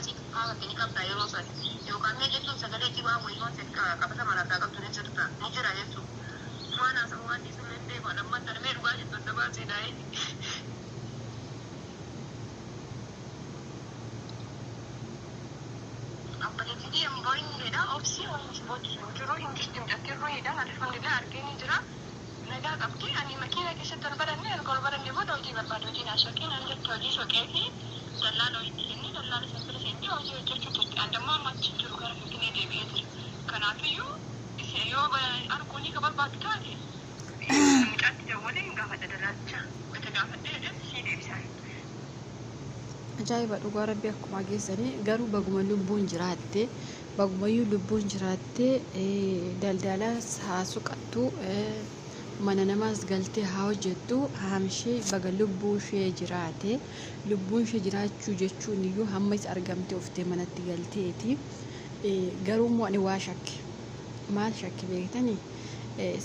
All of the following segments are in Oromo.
baasii haa kini qabda yeroo san yookaan mee jechuun sagalee jibaa wayii waan sedka qabata marataa qabdu ni jirta ni jira jechuun waan haasa'u waan dhiisuu hin deeman amma tarmee dhugaa jettu adda baasee daa'ee abbadeetii amborin jedha obsi waan booddee jiruu hin jirtu jettee ruuyiidhaan alhamdulillah arganii jira nagaa qabdi ani makiina keessatti ol baranne erga ol baranne booda hojii barbaadu hojiin asookiin an jettu hojii soqee fi dallaan hojii inni dallaan isa inni hojii hojjechuu turte addammaa ammachi jiru gara finfinnee deebi'ee jira kanaafiyyuu isa yoo arguun ka barbaadu taate mucaatti dawwalee hin gaafadha dalaalcha wata gaafadhee jedhu sii deebisaan. Ajaa'iba dhugaa rabbi akkuma geessanii garuu baguma lubbuun jiraatte bagumayyuu lubbuun jiraatte daldala haa suqattu mana namaas galtee haa hojjettu haamshee baga lubbuu ishee jiraate lubbuun ishee jiraachuu jechuun iyyuu hamma is argamte oftee manatti galteeti garuu immoo ani waa shakke maal shakke beektanii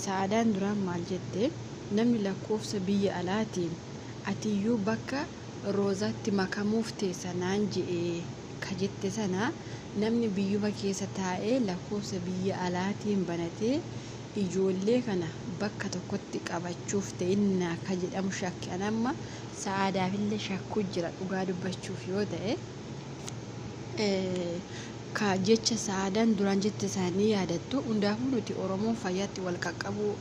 Saadaan duraan maal jette namni lakkoofsa biyya alaatiin atiyyuu bakka Roozaatti makamuuf teessanaan je'ee ka jette sana namni biyyuma keessa taa'ee lakkoofsa biyya alaatiin banatee ijoollee kana bakka tokkotti qabachuuf ta'inna ka jedhamu shakke amma Saadaafillee shakkuu jira dhugaa dubbachuuf yoo ta'e ka jecha Saadaan duraan jette isaanii yaadattu hundaafuu nuti Oromoon fayyaatti wal qaqqabuu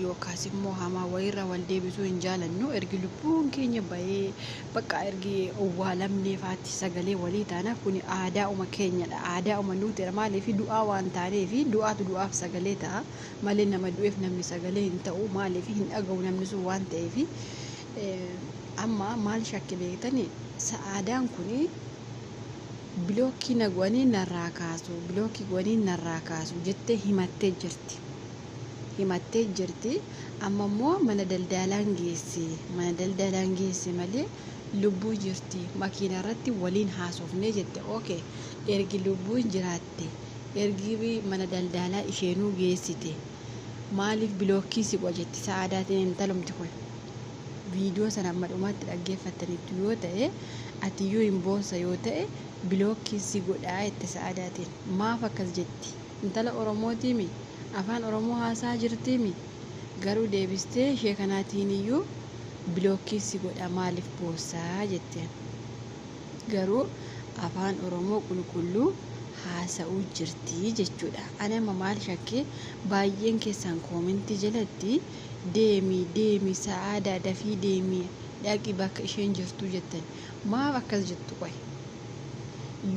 yookaas immoo hamaa wayirra wal deebisuu hin jaalannu ergi lubbuun keenya bahee bakka ergi owwaalamnee faatti sagalee walii taana kun aadaa'uma keenyadha aadaa'uma nuti maaliif du'aa waan taaneef du'aatu du'aaf sagalee ta'a malee nama du'eef namni sagalee hin ta'u maaliif hin dhaga'u namni sun waan ta'eef amma maal shakke beektanii Saadaan kuni bilookii nagwanii narraa kaasu jettee himattee jirti amma immoo mana daldalaan geesse malee lubbuu jirti makiina irratti waliin haasofnee jette okay ergi lubbuun jiraatte ergi mana daldalaa isheenuu geessite maaliif bilookii si qojetti Saadaatiin intalumti kun viidiyoo sana amma dhumaatti dhaggeeffattanitti yoo ta'e atiyyuu hin boonsa yoo ta'e bilookii si godhaa itti Saadaatiin maaf akkas jetti intala Oromootiimi afaan Oromoo haasaa jirtiimi garuu deebistee ishee kanaatiin iyyuu bilookii si godha maaliif boonsaa jetteen garuu afaan Oromoo qulqulluu haasa'uu jirti jechuudha. Ani amma maal shakkee baay'een keessan koomentii jalatti deemi Sa'aadaa dafii deemi dhaqi bakka isheen jirtu jettan maaf akkas jettu qoy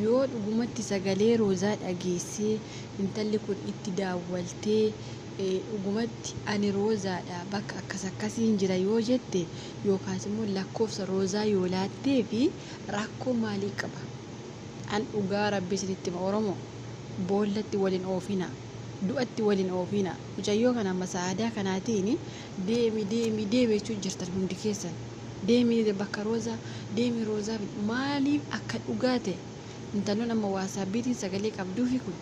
yoo dhugumatti sagalee Roozaa dhageessee intalli kun itti daawwaltee dhugumatti ani Roozaadha bakka akkasiin jira yoo jette yookaas immoo lakkoofsa Roozaa yoo laattee fi rakkoo maalii qaba an dhugaa rabbi isinitti Oromoo boollatti waliin oofina du'atti waliin oofina mucayyoo kana amma Sa'aadaa kanaatiin deemi jechuu jirtan hundi keessan deemi bakka Roozaa deemi Roozaa maaliif akka dhugaate intalloon amma waasaabbiitiin sagalee qabduufi kun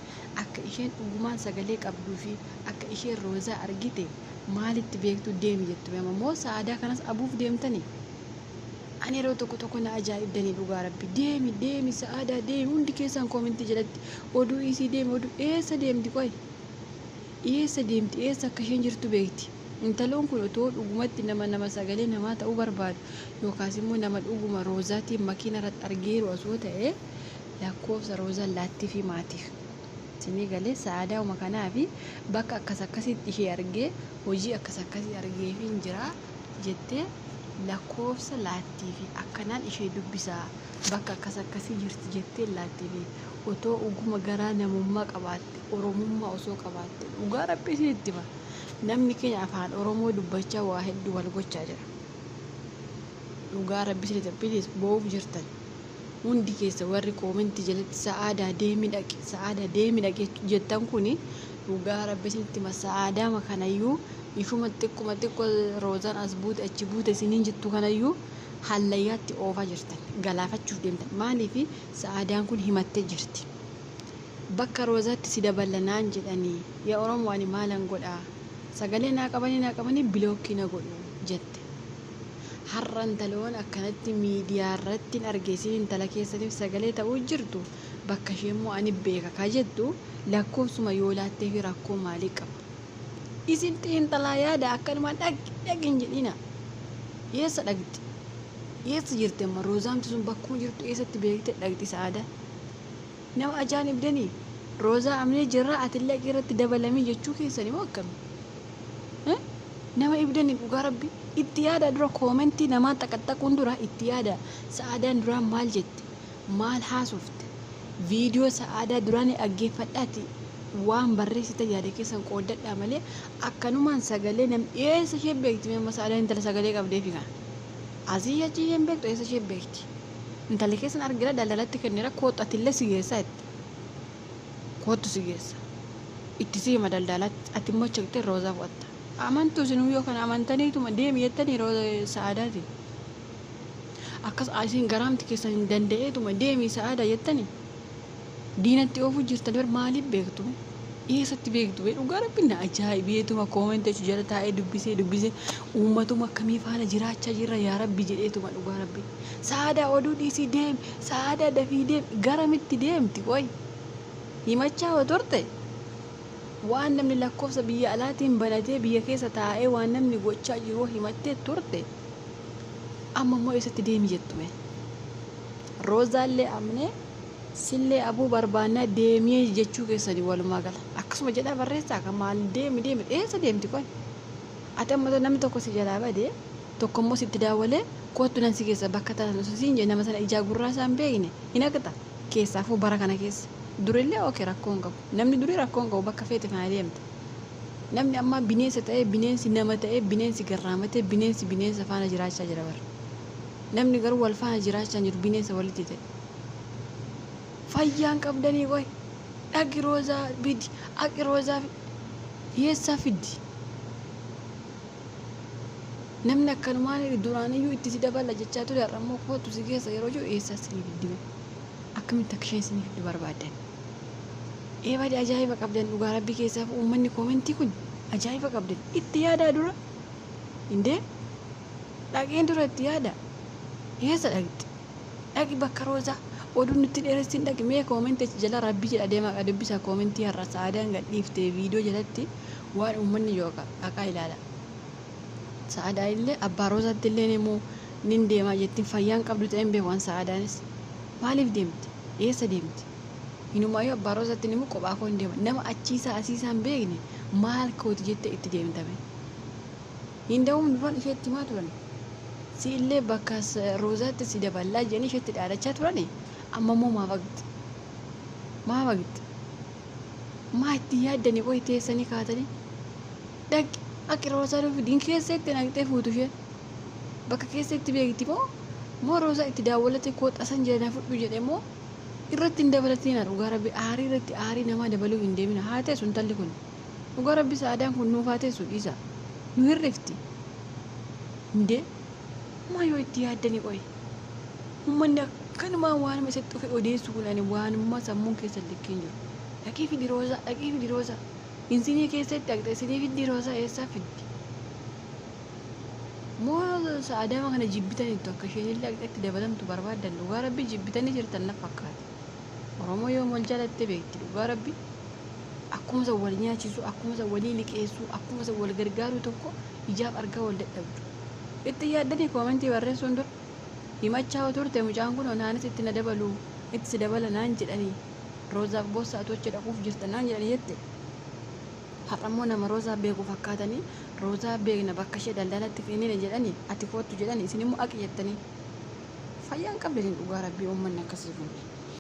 akka isheen dhugumaan sagalee qabduufi akka isheen Roozaa argite maalitti beektu deemi jettu ammoo Sa'aadaa kanas abuuf deemtanii ani yeroo tokko na ajaa'ibdanii dhugaa rabbi deemi Sa'aadaa deemi hundi keessan koomentii jalatti oduu isii deemi oduu eessa deemti qoy eessa deemti eessa akka isheen jirtu beekti intalloon kun otoo dhugumatti nama sagalee namaa ta'uu barbaadu yookaas immoo nama dhuguma Roozaatiin makiina irratti argeeru osoo ta'e lakkoofsa Roozaa laattii fi maatiif sinii galee Sa'aadaa uma kanaafi bakka akkasitti ishee argee hojii akkasii argee fi jira jettee lakkoofsa laattii fi akkanaan ishee dubbisaa bakka akkasii jirti jettee laattii fi otoo uguma garaa namummaa qabaatte Oromummaa osoo qabaatte dhugaa rabbi isinitti hima namni keenya afaan Oromoo dubbachaa waa hedduu wal gochaa jira dhugaa rabbi isinitti bilis boof jirtan hundi keessa warri koomentii jalatti Sa'aadaa deemi dhaqi jettan kuni dhugaa rabbi isinitti hima Sa'aadaa kanayyuu ifuma xiqqoo Roozaan as buute achi buute isiniin jettu kanayyuu hallayyaatti oofaa jirtan galaafachuuf deemtan maaliif Sa'aadaan kun himattee jirti bakka Roozaatti si dabalanaan jedhanii yaa Oromoo ani maalan godhaa sagalee naa qabanii bilookii na godhu jette har'a intaloon akkanatti miidiyaa irratti argeessiin intala keessaniif sagalee ta'uu jirtu bakka ishee immoo ani beeka ka jettu lakkoofsuma yoo laattee fi rakkoo maalii qaba isin xiinxalaa yaada akkanumaan dhagin jedhina eessa dhagdi eessa jirte amma roozaamti sun bakkuma jirtu eessatti beekte dhagdi Sa'aadaa nama ajaa'ibdanii roozaa amnee jirra atillee irratti dabalamii jechuu keessanii moo akkami nama ibdanii dhugaa rabbi itti yaada dura koomentii namaa xaqaxaquun dura itti yaada Sa'aadaan duraan maal jette maal haasofte viidiyoo Sa'aadaa duraan dhaggeeffadhaati waan barreessite yaada keessan qooddadhaa malee akkanumaan sagalee nam eessa ishee beekti amma Sa'aadaan intala sagalee qabdee fi kana asii achi isheen beektu eessa ishee beekti intala keessan argina daldalatti kennira kootu atillee si geessaa itti kootu si geessa itti siima daldalatti ati immoo chaqxee roozaa fudhatta amantuu isin yoo kana amantaniituma deemi jettanii Sa'aadaatiin akkas isin garaamti keessan hin danda'eetuma deemi Sa'aadaa jettanii diinatti oofuu jirtan bar maaliif beektu eessatti beektu dhugaa rabbi na ajaa'ibeetuma koomenteechu jala taa'ee dubbisee uummatuma akkamii faana jiraachaa jirra yaa rabbi jedheetuma dhugaa rabbi Sa'aadaa oduu dhiisii deemi Sa'aadaa dafii deemi garamitti deemti qoy himachaa yoo turte waan namni lakkoofsa biyya alaatiin banatee biyya keessa taa'ee waan namni gochaa jiru himattee turte amma immoo eessatti deemi jettume roozaallee amnee sillee abuu barbaannaa deemee jechuu keessanii walumaa gala akkasuma jedhaa barreessaa kan maal deemi eessa deemti qoy ati amma namni tokko si jalaa badee tokko immoo sitti daawwalee kootu nan si keessa bakka taatan siin jee nama sana ijaa gurraa isaan beekne hin agarta keessaafuu bara kana keessa durillee ookee rakkoo hin qabu namni durii rakkoo hin qabu bakka feete faana deemta namni amma bineensa ta'ee bineensi nama ta'ee bineensi garraamatee bineensa faana jiraachaa jira bara namni garuu wal faana jiraachaa jiru bineensa walitti ta'e fayyaan qabdanii qoy dhaqi roozaa bidi aqi roozaa hiyeessaa fiddi namni akkanumaan duraaniyyuu itti si dabala jechaa ture har'a immoo kootu si keessa yeroo jiru eessaa sinii fiddime akkamitti akka isheen sinii fiddu barbaadan eebadi ajaa'iba qabdan dhugaa rabbii keessaaf uummanni koomentii kun ajaa'iba qabdan itti yaadaa dura indee dhaqeen dura itti yaada eessa dhaqi bakka roozaa oduun nutti dheeressin dhaqi mee koomentii jala rabbii jedha deemaa dubbisaa koomentii har'a Sa'aadaan gadhiiftee viidiyoo jalatti waan uummanni yookaan haqaa ilaala Sa'aadaa illee abbaa roozaatti illee immoo nin deemaa jettiin fayyaan qabdu ta'een beekwaan Sa'aadaanis maaliif deemti eessa deemti hinumaayyoo abbaa roozaatti immoo kophaa koo hin deema nama achiisaa asiisaa hin beekne maal kooti jettee itti deemtame hin da'uun duraan isheetti himaa turan si illee bakka roozaatti si daballaa jedhanii isheetti dhaadachaa turani amma immoo maa bagti maa itti yaaddanii qoy teessanii kaatanii dhaqi akka roozaa dhufi din keessa itti naqxee fuutu ishee bakka keessa itti beekti moo roozaa itti daawwalate koo xasan jedhanii fudhu jedhe moo irratti hin dabalatina dhugaa rabbi aarii irratti aarii namaa dabaluu hin deemina haa teessu intalli kun dhugaa rabbi Sa'aadaan kun nuuf haa teessu dhiisa nu hirrifti indee maa yoo itti yaaddanii qoy uummanni akkanumaan waanuma isatti dhufe odeessu kun ani waanuma sammuun keessa likkeen jiru dhaqii fidi roozaa insinii keessatti dhaqxe isinii fiddi roozaa eessaa fiddi moo Sa'aadaa kana jibbitaniitu akka isheen illee dhaqxetti dabalamtu barbaadan dhugaa rabbi jibbitanii jirtan na fakkaata Oromoo yoo wal jaalatte beekti dhugaa rabbi akkuma isa wal nyaachisu akkuma isa walii liqeessu akkuma isa wal gargaaru tokko ijaaf argaa wal dadhabdu itti yaaddanii koomentii barreessuun dura himachaa turte mucaan kun onaanis itti na dabalu itti si dabala naan jedhanii roozaaf boossaa tocha dhaquuf jirta naan jedhanii jette har'ammoo nama roozaa beeku fakkaatanii roozaa beekna bakka ishee daldalatti fiinina jedhanii ati kootu jedhanii isin immoo aqi jettanii fayyaan qabdanii dhugaa rabbii uummanni akkasii kun